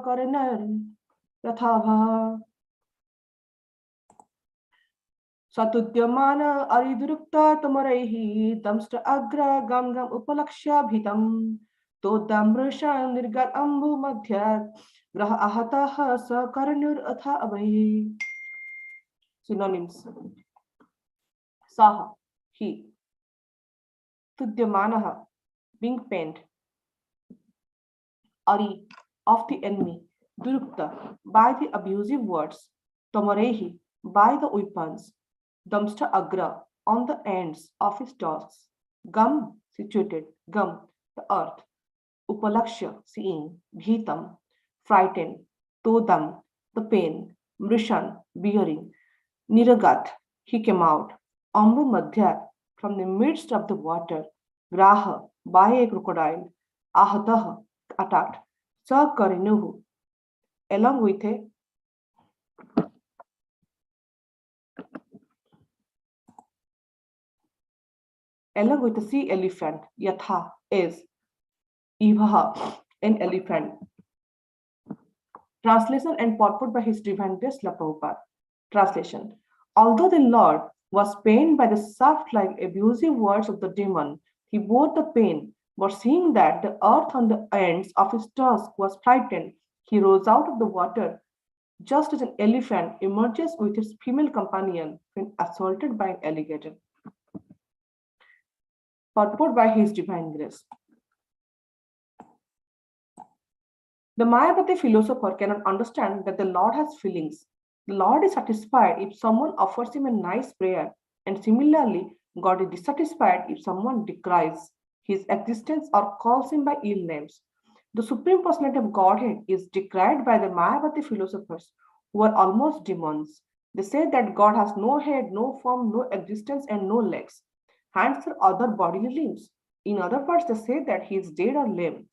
Sakaranur Rathava Satudyamana Aridurukta Tamarehi Damstra Agra Gam Gam Upalaksha Bhitam Todam Rusha Nirgat Ambu Madhyat Graha Ahataha Sakaranur Atha Abhi. Synonyms: Saha, he. Tudyamanaha, being pained. Ari, of the enemy. Durukta, by the abusive words. Tomarehi, by the weapons. Damstra Agra, on the ends of his tusks. Gam, situated. Gam, the earth. Upalaksha, seeing. Bhitam, frightened. Todam, the pain. Mrishan, bearing. Niragat, he came out. Ambu Madhyat, from the midst of the water. Graha, by a crocodile. Ahataha, attacked. Sakarinuhu, along with a sea elephant. Yatha is Ivaha, an elephant. Translation and purport by His Divine Grace Srila Prabhupada. Translation: although the Lord was pained by the shaft-like abusive words of the demon, he bore the pain, but seeing that the earth on the ends of his tusk was frightened, he rose out of the water, just as an elephant emerges with its female companion when assaulted by an alligator. Purport by His Divine Grace. The Mayavati philosopher cannot understand that the Lord has feelings. The Lord is satisfied if someone offers him a nice prayer, and similarly, God is dissatisfied if someone decries his existence or calls him by ill names. The Supreme Personality of Godhead is decried by the Mayavati philosophers, who are almost demons. They say that God has no head, no form, no existence, and no legs, hands or other bodily limbs. In other words, they say that he is dead or lame.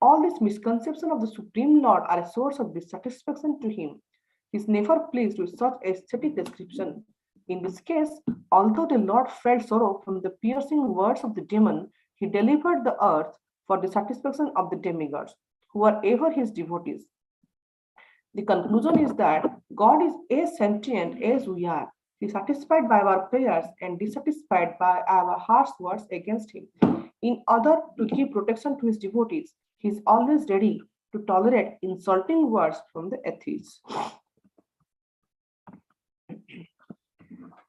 All these misconceptions of the Supreme Lord are a source of dissatisfaction to him. He is never pleased with such aesthetic description. In this case, although the Lord felt sorrow from the piercing words of the demon, he delivered the earth for the satisfaction of the demigods, who are ever his devotees. The conclusion is that God is as sentient as we are. He is satisfied by our prayers and dissatisfied by our harsh words against him. In order to give protection to his devotees, he is always ready to tolerate insulting words from the atheists.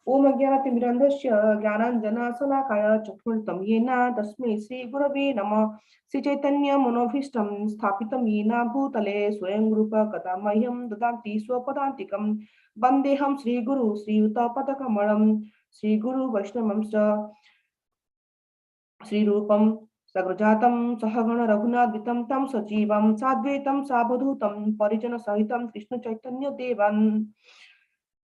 Om Ajnanatirmirandasya Jnananjana Chakshuntam Yena Tasmai Sri Gurave Namah. Sri Chaitanya Manobhishtam Sthapitam Yena Bhutale Swayam Rupa Kadamayam Dadanti Swapadantikam Bandeham Sri Guru Sri Yuta Padakamalam Sri Guru Vaishnavamscha Sri Rupam Sagrajatam Sahagana Raghunadvitam Tam Sajivam Sadvetam Sabadhutam Parijana Sahitam Krishna Chaitanya Devan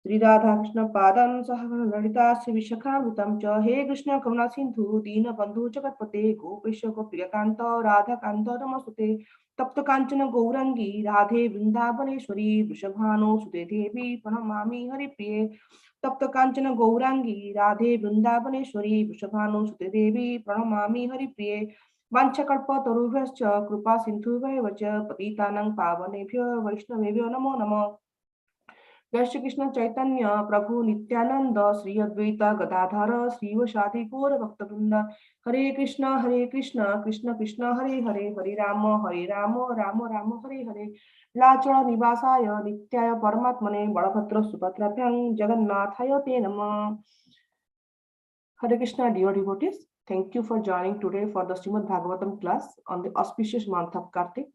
Sri Radha Krishna Padam Sahagana Lalita Sri Vishakhavitam Cha He Krishna Karuna Sindhu Dina Bandhu Jagatpate Gopesha Gopiyakanta Radha Kanta Ramasute Tapta Kanchana Gourangi Radhe Vrindavaneshwari Vrishabhano Sute Devi Pranamami Hari Priye Tapta Kanchana Gourangi Radhe Vrindavaneshwari Vrishabhano Sute Devi Pranamami Hari Priye Vanchakalpa Tarubhyascha Krupa Sindhuvaivacha Patitanang Pavanebhyo Vaishnavebhyo Namo Namo. Jai Shri Krishna Chaitanya Prabhu Nityananda Sri Advaita Gadadhara Sri Vasadi Gaura Bhakta Hare Krishna Krishna Krishna Hare Hare Hare Rama Rama Rama Hare Hare Lachara Nivasaya Nityaya Paramatmane Balabhadra Subhadrabhyang Jagannathaya Te Namah. Hare Krishna, dear devotees, thank you for joining today for the Srimad Bhagavatam class on the auspicious month of Kartik.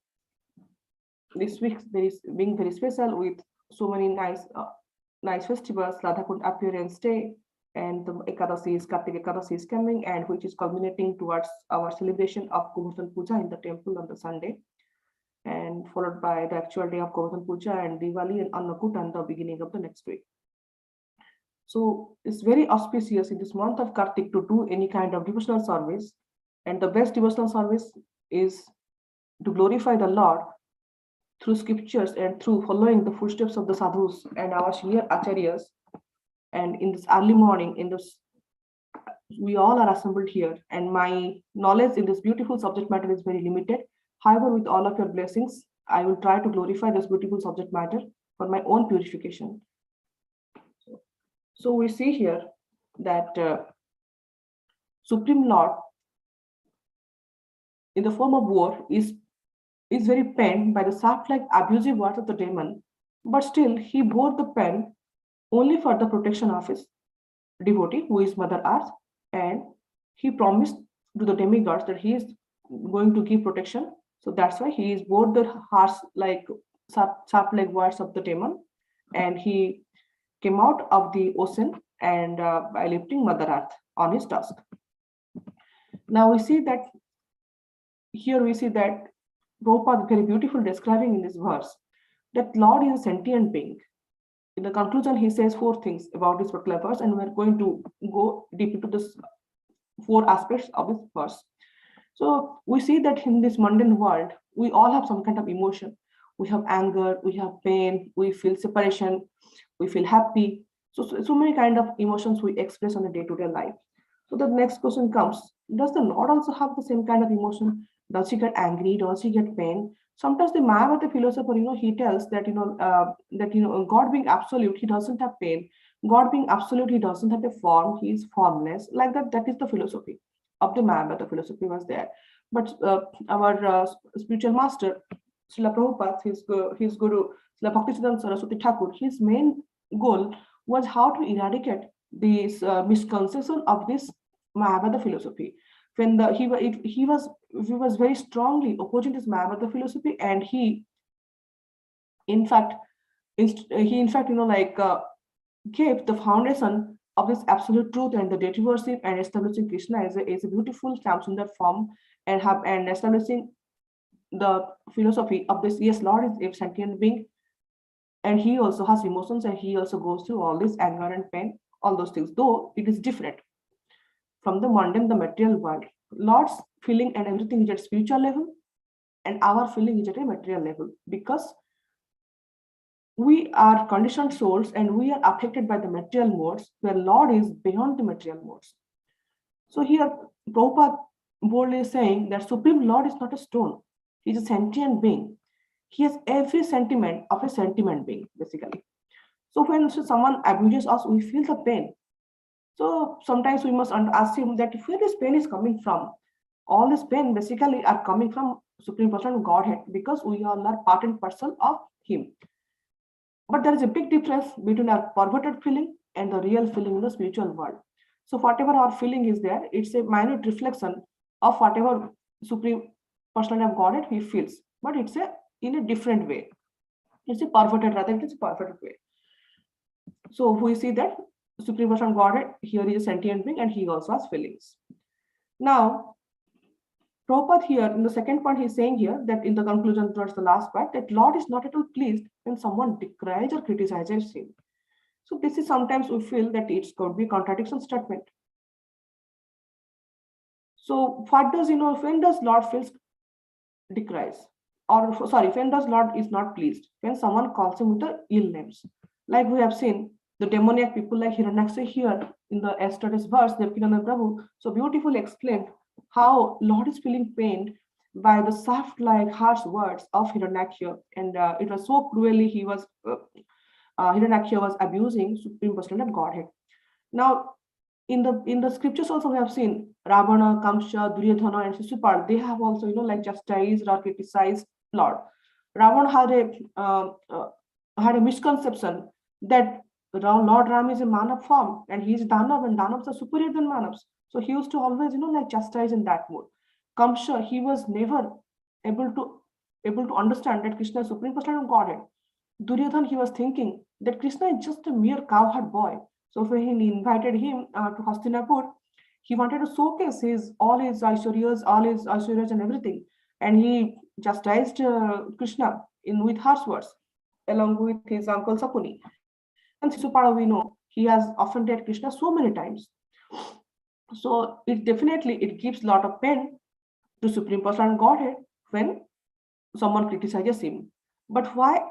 This week is being very special with so many nice festivals. Radha Kund Appearance Day and the Ekadasi is Kartik Ekadasi is coming, and which is culminating towards our celebration of Govardhan Puja in the temple on the Sunday, and followed by the actual day of Govardhan Puja and Diwali and Annakut on the beginning of the next week. So it's very auspicious in this month of Kartik to do any kind of devotional service, and the best devotional service is to glorify the Lord through scriptures and through following the footsteps of the sadhus and our senior acharyas. And in this early morning, we all are assembled here, and my knowledge in this beautiful subject matter is very limited. However, with all of your blessings, I will try to glorify this beautiful subject matter for my own purification. So we see here that Supreme Lord in the form of war is very pained by the shaft-like abusive words of the demon, but still he bore the pain only for the protection of his devotee, who is Mother Earth, and he promised to the demigods that he is going to give protection. So that's why he is bore the harsh like shaft-like words of the demon, and he came out of the ocean and by lifting Mother Earth on his tusk. Now we see that here we see that Prabhupada very beautiful describing in this verse that Lord is a sentient being. In the conclusion, he says 4 things about this particular verse, and we're going to go deep into this 4 aspects of this verse. So we see that in this mundane world, we all have some kind of emotion. We have anger, we have pain, we feel separation, we feel happy. So many kind of emotions we express on a day-to-day life. So the next question comes, does the Lord also have the same kind of emotion? Does he get angry? Does he get pain? Sometimes the Mayavada philosopher, he tells that, God being absolute, he doesn't have pain. God being absolute, he doesn't have a form, he is formless. Like that, that is the philosophy of the Mayavada philosophy was there. But our spiritual master, Srila Prabhupada, his guru, Srila Bhaktisiddhanta Saraswati Thakur, his main goal was how to eradicate this misconception of this Mayavada philosophy. When he was very strongly opposing this Mayavada philosophy, and he in fact gave the foundation of this absolute truth and the deity worship, and establishing Krishna as a beautiful Shyam form, and establishing the philosophy of this, yes, Lord is a sentient being, and he also has emotions, and he also goes through all this anger and pain, all those things, though it is different from the mundane, the material world. Lord's feeling and everything is at spiritual level, and our feeling is at a material level, because we are conditioned souls and we are affected by the material modes, where Lord is beyond the material modes. So here Prabhupada boldly is saying that Supreme Lord is not a stone, he is a sentient being. He has every sentiment of a sentient being, basically. So when someone abuses us, we feel the pain. So sometimes we must assume that where this pain is coming from. All this pain basically are coming from Supreme Person Godhead, because we all are part and parcel of him. But there is a big difference between our perverted feeling and the real feeling in the spiritual world. So whatever our feeling is there, it's a minute reflection of whatever Supreme Person of Godhead he feels, but it's in a different way. It's a perverted, rather it is a perverted way. So we see that Supreme Person Godhead here is a sentient being, and he also has feelings. Now, Prabhupada here in the second point, he's saying here that in the conclusion towards the last part, that Lord is not at all pleased when someone decries or criticizes him. So this is sometimes we feel that it could be contradiction statement. So what does, when does Lord feels decries? Or sorry, when does Lord is not pleased? When someone calls him with the ill names. Like we have seen the demoniac people like Hiranyaksha here in the yesterday's verse, Devkinanda Prabhu so beautifully explained how Lord is feeling pained by the soft-like harsh words of Hiranyaksha, and it was so cruelly Hiranyaksha was abusing Supreme Personality of Godhead. Now, in the scriptures also we have seen Ravana, Kamsa, Duryodhana, and Shishupal. They have also chastised or criticized Lord. Ravana had a misconception that Lord Ram is a Manav form, and he is Danav, and Danavs are superior than Manavs. So he used to always, chastise in that mode. Kamsa, he was never able to understand that Krishna is Supreme Personality of Godhead. Duryodhan, he was thinking that Krishna is just a mere cowherd boy. So when he invited him to Hastinapur, he wanted to showcase all his Aishwaryas and everything. And he chastised Krishna with harsh words, along with his uncle Sakuni. And Sisupala, we know, he has offended Krishna so many times. So it gives a lot of pain to Supreme Personality Godhead when someone criticizes him. But why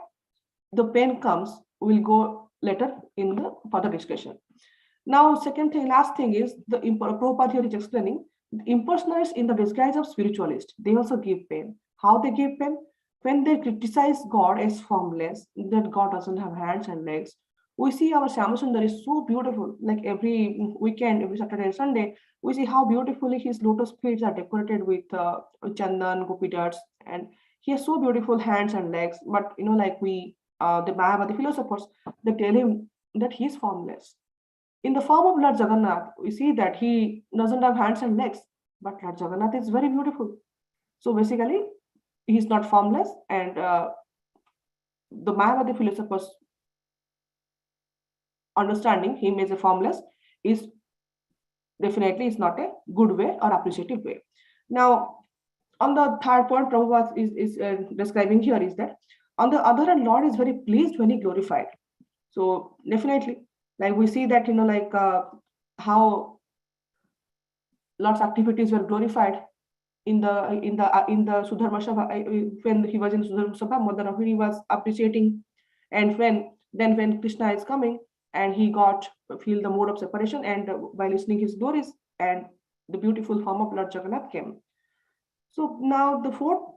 the pain comes, we'll go later in the further discussion. Now, last thing is the Prabhupada here is explaining the impersonalists in the disguise of spiritualists. They also give pain. How they give pain? when they criticize God as formless, that God doesn't have hands and legs, we see our Syamasundar is so beautiful. Like every weekend, every Saturday and Sunday, we see how beautifully his lotus feet are decorated with chandan, gopi darts, and he has so beautiful hands and legs. But like the Mayavadi philosophers, they tell him that he is formless. In the form of Lord Jagannath, we see that he doesn't have hands and legs, but Lord Jagannath is very beautiful. So basically, he's not formless, and the Mayavadi philosophers understanding him as a formless is definitely is not a good way or appreciative way. Now, on the third point, Prabhupada is describing here is that on the other hand, Lord is very pleased when he glorified. So definitely, like we see that how Lord's activities were glorified in the Sudharma Sabha, when he was in Sudharma Sabha, Mother Rahuri was appreciating, and when Krishna is coming and he got feel the mode of separation, and by listening his glories, and the beautiful form of Lord Jagannath came. So now the fourth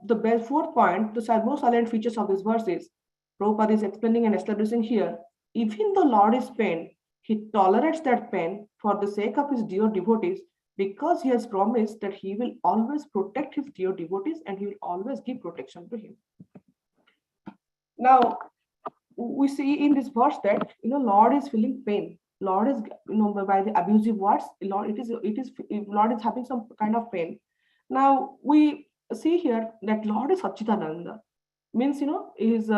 point, the most salient features of this verse is Prabhupada is explaining and establishing here. Even the Lord is pain, he tolerates that pain for the sake of his dear devotees, because he has promised that he will always protect his dear devotees and he will always give protection to him. Now, we see in this verse that Lord is feeling pain. Lord is by the abusive words, Lord Lord is having some kind of pain. Now we see here that Lord is Sachidananda, means is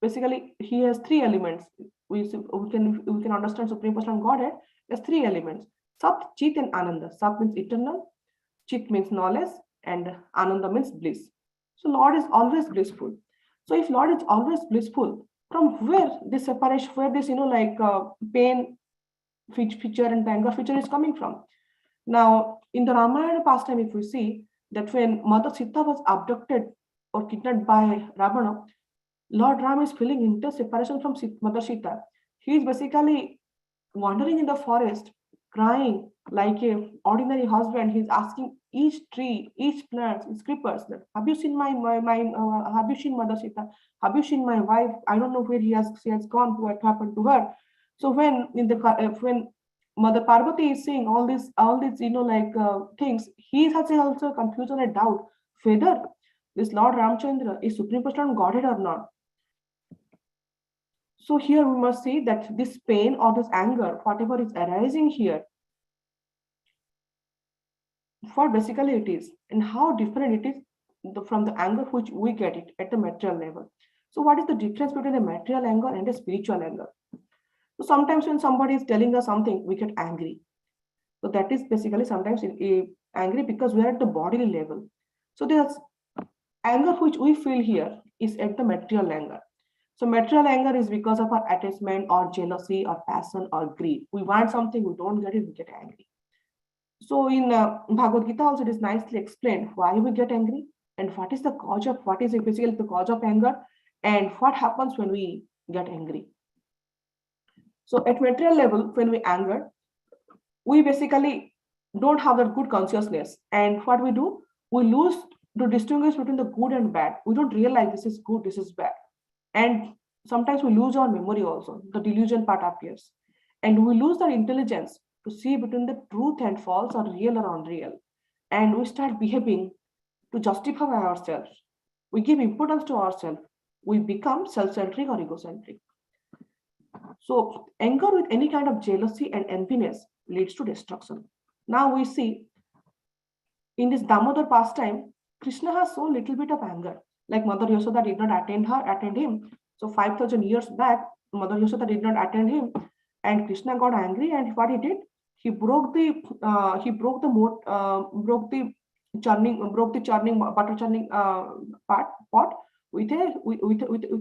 basically he has three elements. We can understand Supreme Personal Godhead as three elements: Sat, Chit, and Ananda. Sat means eternal, Chit means knowledge, and Ananda means bliss. So Lord is always blissful. So if Lord is always blissful, from where this separation, where this pain feature and the anger feature is coming from? Now in the Ramayana pastime, if we see that when Mother Sita was abducted or kidnapped by Ravana, Lord Ram is feeling intense separation from Mother Sita. He is basically wandering in the forest, crying like a ordinary husband. He's asking each tree, each plant, each creepers that have you seen have you seen Mother Sita? Have you seen my wife? I don't know where she has gone, what happened to her. So when Mother Parvati is saying all these things, he has also confusion and doubt whether this Lord Ramchandra is Supreme Personal Godhead or not. So here we must see that this pain or this anger, whatever is arising here, what basically it is and how different it is from the anger which we get it at the material level. So what is the difference between a material anger and a spiritual anger? So sometimes when somebody is telling us something, we get angry. So that is basically sometimes angry because we are at the bodily level. So there's anger which we feel here is at the material anger. So material anger is because of our attachment or jealousy or passion or greed. We want something, we don't get it, we get angry. So in Bhagavad Gita also it is nicely explained why we get angry and what is basically the cause of anger and what happens when we get angry. So at material level, when we anger, we basically don't have that good consciousness. And what we do, we lose to distinguish between the good and bad. We don't realize this is good, this is bad. And sometimes we lose our memory also. The delusion part appears. And we lose our intelligence to see between the truth and false or real or unreal. And we start behaving to justify ourselves. We give importance to ourselves. We become self-centric or egocentric. So anger with any kind of jealousy and enviness leads to destruction. Now we see in this Damodar pastime, Krishna has so little bit of anger. Like Mother Yashoda did not attend him. So 5,000 years back, Mother Yashoda did not attend him, and Krishna got angry. And what he did, he broke the butter churning pot with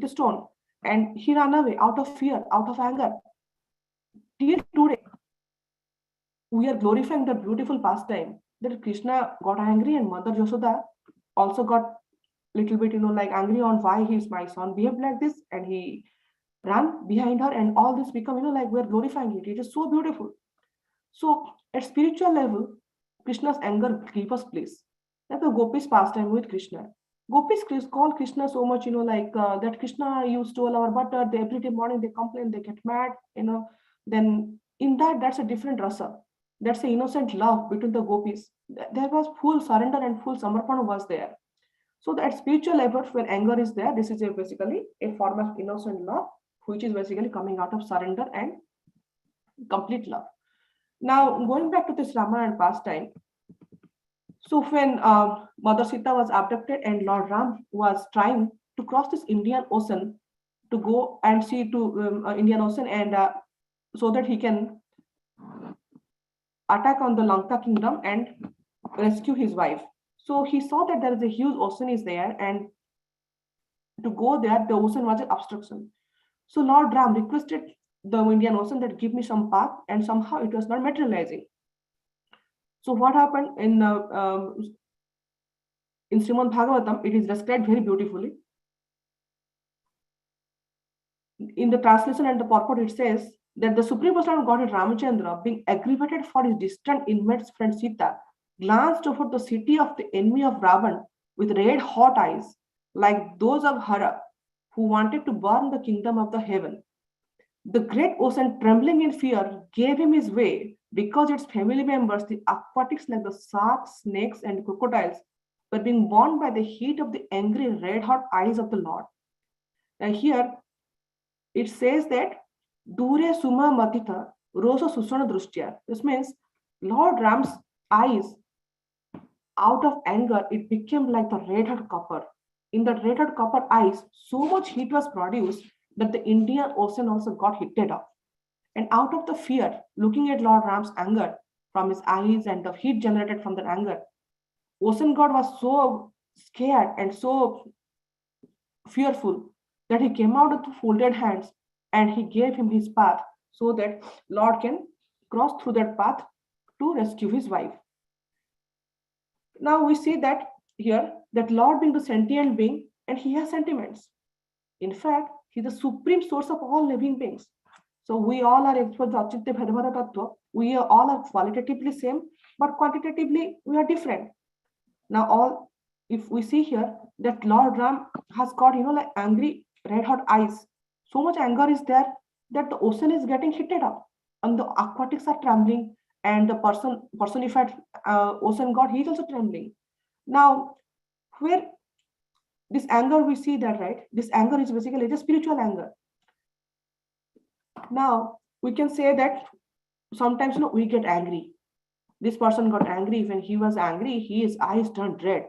a stone, and he ran away out of fear, out of anger. Till today, we are glorifying the beautiful pastime that Krishna got angry and Mother Yashoda also got little bit, angry on why my son behaved like this, and he ran behind her, and all this become, we're glorifying it. It is so beautiful. So at spiritual level, Krishna's anger gave us place. Like the gopis pastime with Krishna. Gopis call Krishna so much, that Krishna, you stole our butter. They, every day morning they complain, they get mad. Then in that's a different rasa. That's the innocent love between the gopis. There was full surrender and full samarpana was there. So that spiritual level, when anger is there, this is basically a form of innocent love, which is basically coming out of surrender and complete love. Now, going back to this Ramayana pastime, so when Mother Sita was abducted and Lord Ram was trying to cross this Indian Ocean to go and see to Indian Ocean and so that he can attack on the Lanka kingdom and rescue his wife. So he saw that there is a huge ocean is there, and to go there, the ocean was an obstruction. So Lord Ram requested the Indian Ocean that give me some path, and somehow it was not materializing. So what happened in Srimad Bhagavatam, it is described very beautifully. In the translation and the purport, it says that the Supreme Personality of Godhead Ramachandra, being aggravated for his distant inmate's friend Sita, glanced over the city of the enemy of Ravan with red hot eyes, like those of Hara, who wanted to burn the kingdom of the heaven. The great ocean, trembling in fear, gave him his way because its family members, the aquatics like the sharks, snakes, and crocodiles, were being burned by the heat of the angry, red-hot eyes of the Lord. And here it says that Dure Suma Matita Rosa Susana Drushtya. This means Lord Ram's eyes, out of anger, it became like the red-hot copper. In that red-hot copper eyes, so much heat was produced that the Indian Ocean also got heated up. And out of the fear, looking at Lord Ram's anger from his eyes and the heat generated from that anger, Ocean God was so scared and so fearful that he came out with folded hands and he gave him his path so that Lord can cross through that path to rescue his wife. Now we see that here that Lord being the sentient being and he has sentiments. In fact, he's the supreme source of all living beings. So we all are experts of Achintya Bhedabheda Tattva. We all are qualitatively same, but quantitatively we are different. Now if we see here that Lord Ram has got like angry red hot eyes. So much anger is there that the ocean is getting heated up and the aquatics are trembling and the personified ocean god, he is also trembling. Now where this anger we see that, right? This anger is basically the spiritual anger. Now we can say that sometimes we get angry. This person got angry. When he was angry, his eyes turned red.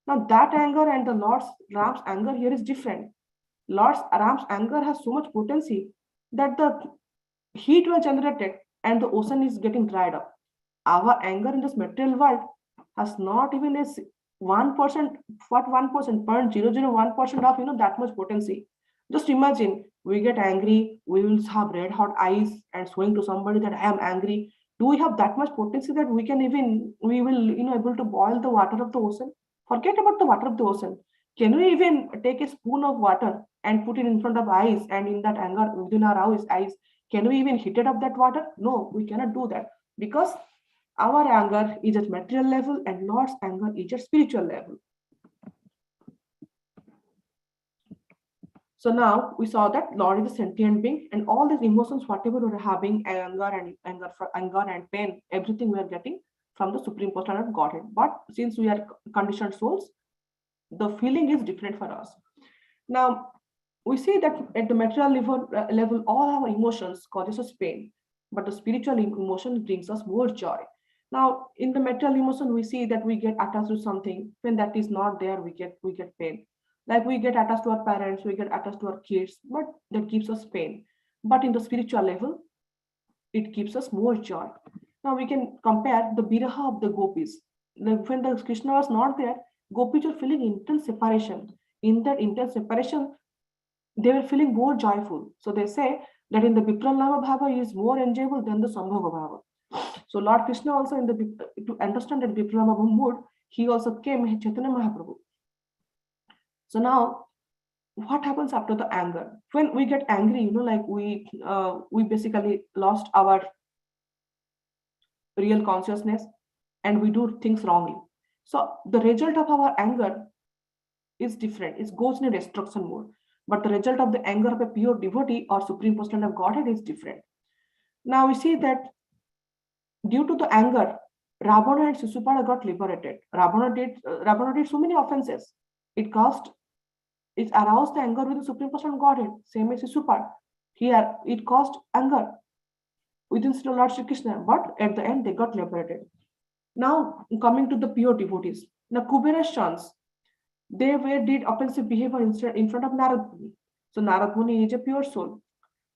Now that anger and the Lord Ram's anger here is different. Lord Ram's anger has so much potency that the heat was generated and the ocean is getting dried up. Our anger in this material world has not even a 1%, what 1%, 0.001% of that much potency. Just imagine we get angry, we will have red hot eyes and showing to somebody that I am angry. Do we have that much potency that we will able to boil the water of the ocean? Forget about the water of the ocean. Can we even take a spoon of water and put it in front of eyes, and in that anger within our eyes, can we even heat it up that water? No, we cannot do that because our anger is at material level and Lord's anger is at spiritual level. So now we saw that Lord is a sentient being, and all these emotions, whatever we're having, anger and pain, everything we are getting from the Supreme Personality of Godhead. But since we are conditioned souls, the feeling is different for us. Now we see that at the material level, all our emotions causes us pain, but the spiritual emotion brings us more joy. Now in the material emotion, we see that we get attached to something. When that is not there, we get pain. Like we get attached to our parents, we get attached to our kids, but that gives us pain. But in the spiritual level, it gives us more joy. Now we can compare the biraha of the gopis. When the Krishna was not there, gopis were feeling intense separation. In that intense separation, they were feeling more joyful. So they say that in the Vipralama Bhava is more enjoyable than the Sambhava Bhava. So Lord Krishna also to understand that Vipralama mood, he also came Chaitanya Mahaprabhu. So now, what happens after the anger? When we get angry, like we basically lost our real consciousness and we do things wrongly. So the result of our anger is different. It goes in a destruction mode. But the result of the anger of a pure devotee or Supreme Personality of Godhead is different. Now we see that due to the anger, Ravana and Shishupala got liberated. Ravana did so many offenses. It aroused the anger with the Supreme Personality of Godhead. Same as Shishupala. Here it caused anger within Sri Lord Shri Krishna, but at the end they got liberated. Now coming to the pure devotees. Now Kubera's sons, they did offensive behavior in front of Narad Muni. So Narad Muni is a pure soul.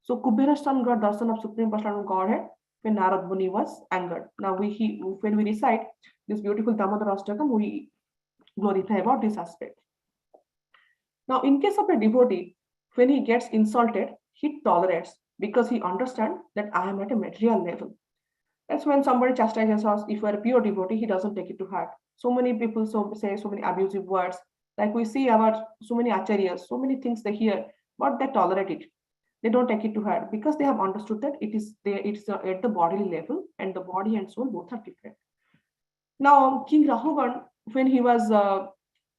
So Kubera's son got darshan of Supreme Personality of Godhead when Narad Muni was angered. Now when we recite this beautiful Damodara Ashtakam, we glorify about this aspect. Now in case of a devotee, when he gets insulted, he tolerates because he understands that I am at a material level. That's when somebody chastises us. If you are a pure devotee, he doesn't take it to heart. So many people say so many abusive words. Like we see our so many acharyas, so many things they hear, but they tolerate it. They don't take it to heart because they have understood that it's at the bodily level, and the body and soul both are different. Now, King Rahugan, when he was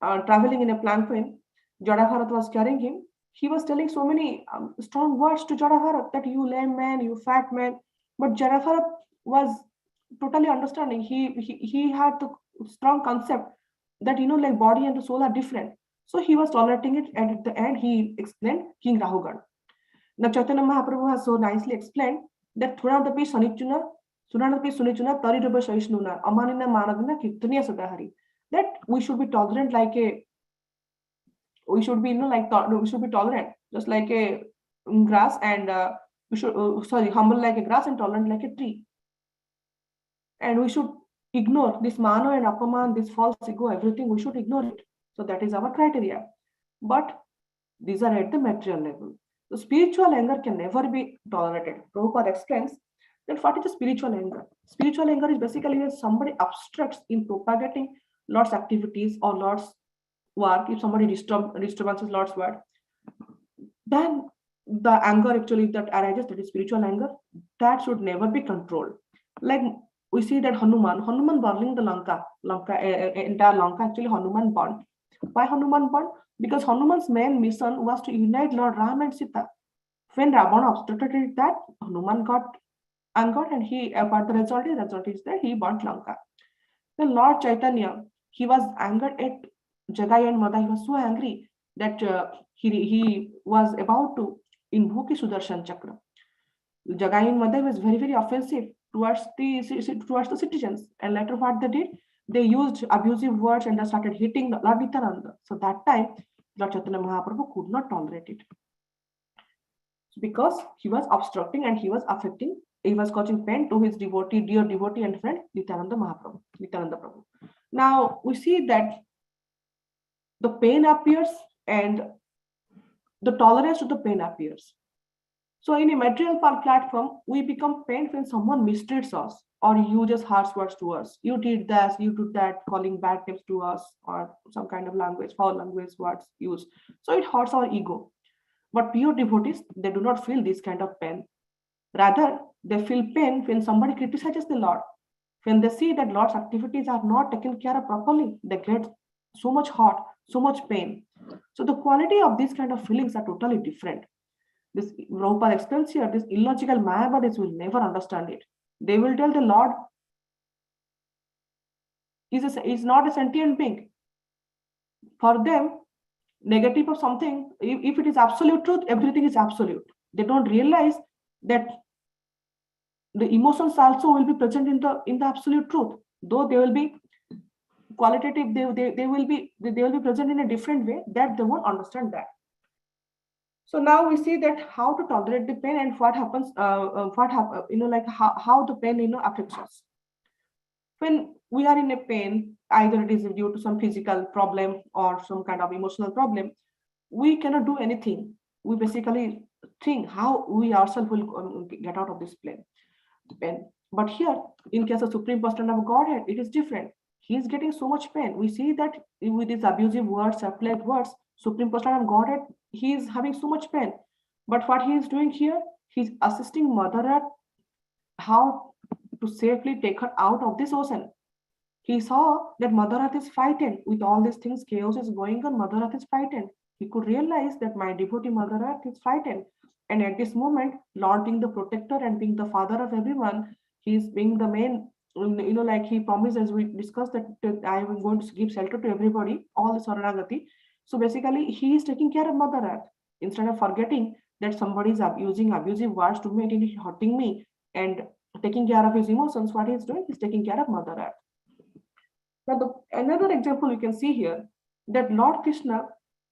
traveling in a palanquin, Jadabharat was carrying him. He was telling so many strong words to Jadabharat that you lame man, you fat man. But Jadabharat was totally understanding. He had the strong concept that like body and the soul are different. So he was tolerating it, and at the end he explained King Rahugan. Now Chaitanya Mahaprabhu has so nicely explained that Thunadapi Sunichuna Tariraba Saishnuna Amanina Manadina Kirtaniya Sadahari. That we should be tolerant we should be tolerant, just like a grass, and humble like a grass and tolerant like a tree. And we should ignore this mano and apaman, this false ego, everything, we should ignore it. So that is our criteria. But these are at the material level. The spiritual anger can never be tolerated. Prabhupada explains that what is the spiritual anger? Spiritual anger is basically when somebody obstructs in propagating Lord's activities or Lord's work. If somebody disturbs Lord's word, then the anger actually that arises, that is spiritual anger, that should never be controlled. Like we see that Hanuman burning the Lanka, entire Lanka, actually Hanuman burned. Why Hanuman burned? Because Hanuman's main mission was to unite Lord Ram and Sita. When Ravana obstructed that, Hanuman got angered, and the result is that he burnt Lanka. Then Lord Chaitanya, he was angered at Jagai and Madha. He was so angry that he was about to invoke a Sudarshan Chakra. Jagai and Madha was very, very offensive towards the citizens. And later what they did, they used abusive words and they started hitting Lord Nityananda. So that time, Lord Chaitanya Mahaprabhu could not tolerate it, because he was obstructing and he was causing pain to his dear devotee and friend Nityananda Prabhu. Now we see that the pain appears and the tolerance to the pain appears. So in a material platform, we become pained when someone mistreats us or uses harsh words to us. You did this, you did that, calling bad names to us, or some kind of foul language words used. So it hurts our ego. But pure devotees, they do not feel this kind of pain. Rather, they feel pain when somebody criticizes the Lord. When they see that Lord's activities are not taken care of properly, they get so much hurt, so much pain. So the quality of these kind of feelings are totally different. This Prabhupada explains here, this illogical Mayavadis will never understand it. They will tell the Lord is not a sentient being. For them, negative of something, if it is absolute truth, everything is absolute. They don't realize that the emotions also will be present in the absolute truth. Though they will be qualitative, they will be present in a different way, that they won't understand that. So now we see that how to tolerate the pain and what happens, how the pain affects us. When we are in a pain, either it is due to some physical problem or some kind of emotional problem, we cannot do anything. We basically think how we ourselves will get out of this pain. But here, in case of Supreme Personality of Godhead, it is different. He is getting so much pain. We see that with these abusive words, applied words, Supreme Personality of Godhead, he is having so much pain. But what he is doing here, he's assisting Mother Earth how to safely take her out of this ocean. He saw that Mother Earth is frightened with all these things, chaos is going on, Mother Earth is frightened. He could realize that my devotee Mother Earth is frightened. And at this moment, Lord being the protector and being the father of everyone, he is being the main, like he promised, as we discussed, that I am going to give shelter to everybody, all the Saranagati. So basically, he is taking care of Mother Earth instead of forgetting that somebody is using abusive words to me and hurting me and taking care of his emotions. What he is doing is taking care of Mother Earth. Now, another example you can see here, that Lord Krishna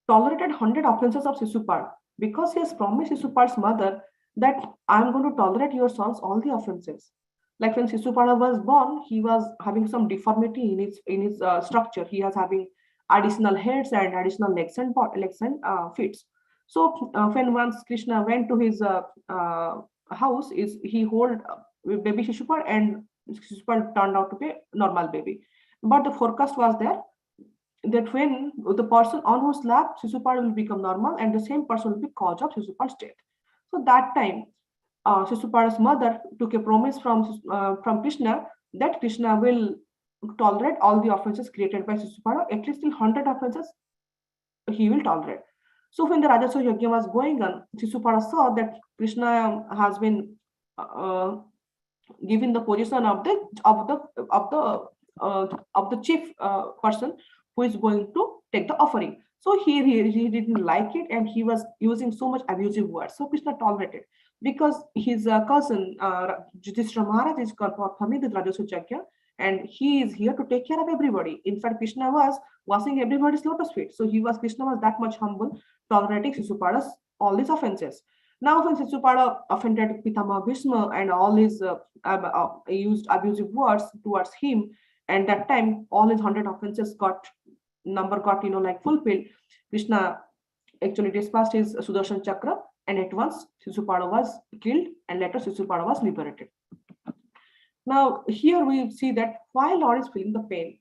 tolerated 100 offenses of Shishupal because he has promised Shishupal's mother that I am going to tolerate your sons all the offenses. Like when Shishupala was born, he was having some deformity in his structure. He was having additional heads and additional legs and feet. So when once Krishna went to his house, he hold baby Shishupal, and Shishupal turned out to be a normal baby. But the forecast was there that when the person on whose lap Shishupal will become normal, and the same person will be cause of Shishupal's death. So that time, Shishupal's mother took a promise from Krishna that Krishna will tolerate all the offenses created by Shishupala, at least till 100 offenses he will tolerate. So when the Rajasuya Yajna was going on, Shishupala saw that Krishna has been given the position of the chief person who is going to take the offering. So he didn't like it, and he was using so much abusive words. So Krishna tolerated, because his cousin Yudhishthira Maharaj is performing the Rajasuya Yajna, and he is here to take care of everybody. In fact, Krishna was washing everybody's lotus feet. So Krishna was that much humble, tolerating Shishupala's all these offenses. Now, when Shishupala offended Pitama Bhishma and all his used abusive words towards him, and that time all his 100 offenses got fulfilled, Krishna actually dispatched his Sudarshan Chakra, and at once Shishupala was killed, and later Shishupala was liberated. Now, here we see that why Lord is feeling the pain.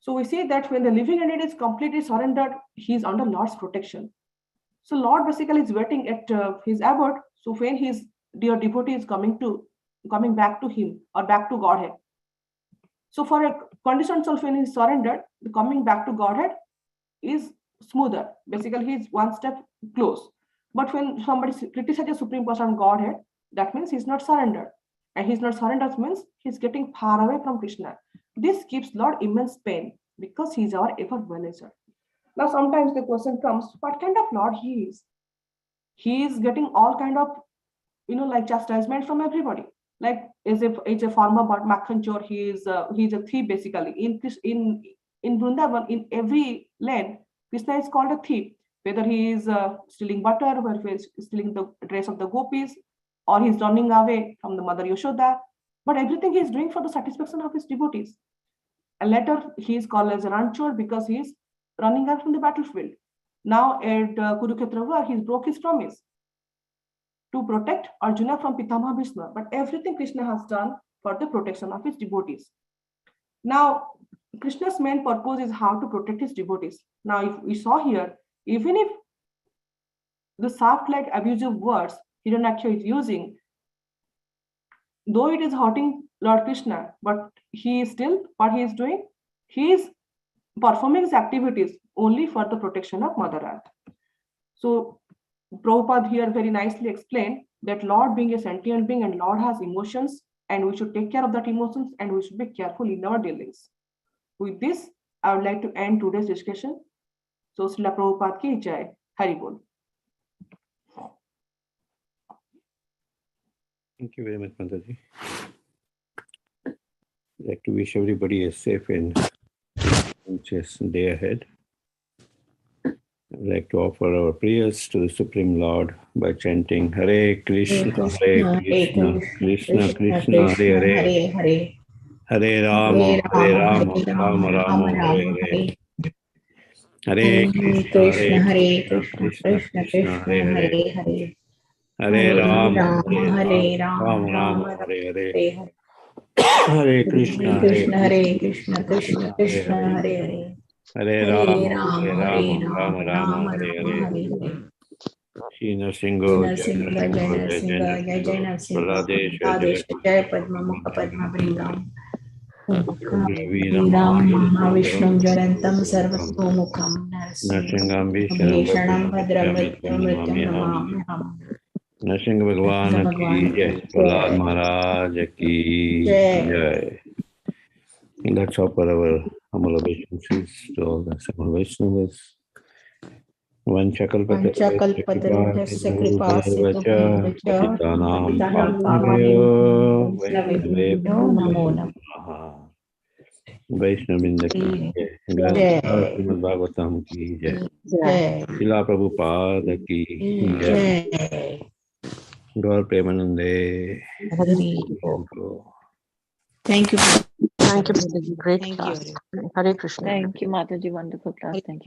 So we see that when the living entity is completely surrendered, he is under Lord's protection. So Lord basically is waiting at his abode. So when his dear devotee is coming back to him or back to Godhead. So for a conditioned soul, when he is surrendered, the coming back to Godhead is smoother. Basically, he is one step close. But when somebody criticizes Supreme Person Godhead, that means he's not surrendered. And he's not surrendered means he's getting far away from Krishna. This gives Lord immense pain because he's our ever well-wisher. Now, sometimes the question comes, what kind of Lord he is? He is getting all kind of, chastisement from everybody. Like, as if it's a farmer but Makhan Chor, he's a thief basically. In Vrindavan, in every land, Krishna is called a thief. Whether he is stealing butter, whether he is stealing the dress of the gopis, or he's running away from the mother Yashoda, but everything he is doing for the satisfaction of his devotees. And later he is called as a ranchor because he is running away from the battlefield. Now at Kurukshetra War, he broke his promise to protect Arjuna from Pitama Bhishma, but everything Krishna has done for the protection of his devotees. Now, Krishna's main purpose is how to protect his devotees. Now, if we saw here, even if the soft-like abusive words Hiranyaksha is using, though it is hurting Lord Krishna, but he is still, what he is doing? He is performing his activities only for the protection of Mother Earth. So, Prabhupada here very nicely explained that Lord being a sentient being and Lord has emotions, and we should take care of that emotions, and we should be careful in our dealings. With this, I would like to end today's discussion. So, Srila Prabhupada ki jai. Hari Bol. Thank you very much, Mataji. I'd like to wish everybody a safe and conscious day ahead. I'd like to offer our prayers to the Supreme Lord by chanting Hare Krishna, Hare Krishna, Krishna Krishna, Hare Hare, Hare Rama, Rama Rama, Hare Hare. Hare Krishna, Hare Krishna, Krishna Hare Hare. Hare Rama, Rama, Hare Hare. Hare Krishna, Hare Krishna, Krishna Krishna, Hare Hare. Hare Rama, Rama, Hare Hare. Shri Nrsimha, Jai Nrsimha, Jai Padma Mukha Padma Bringam. वीरं महाविष्णुं ज्वलन्तं सर्वतोमुखं नरसिंहं भीषणं भद्रमृत्युं नमाम्यहम्। नरसिंह भगवान की जय। प्रहलाद महाराज की जय. Let's offer our humble obeisances to all the seven Vaishnavas. वंशकल्पतरुभ्यश्च कृपा सिन्धुभ्यश्च पतितानां पावनेभ्यो वैष्णवेभ्यो नमो नमः। वैष्णविंद की जय. श्रीमद् भागवतम की जय. शिला प्रभुपाद की जय. गौर प्रेमानंदे. Thank you. Thank you, Mataji. Great Thank class. you. Hare Krishna. Thank you, Mataji. Wonderful class. Thank you.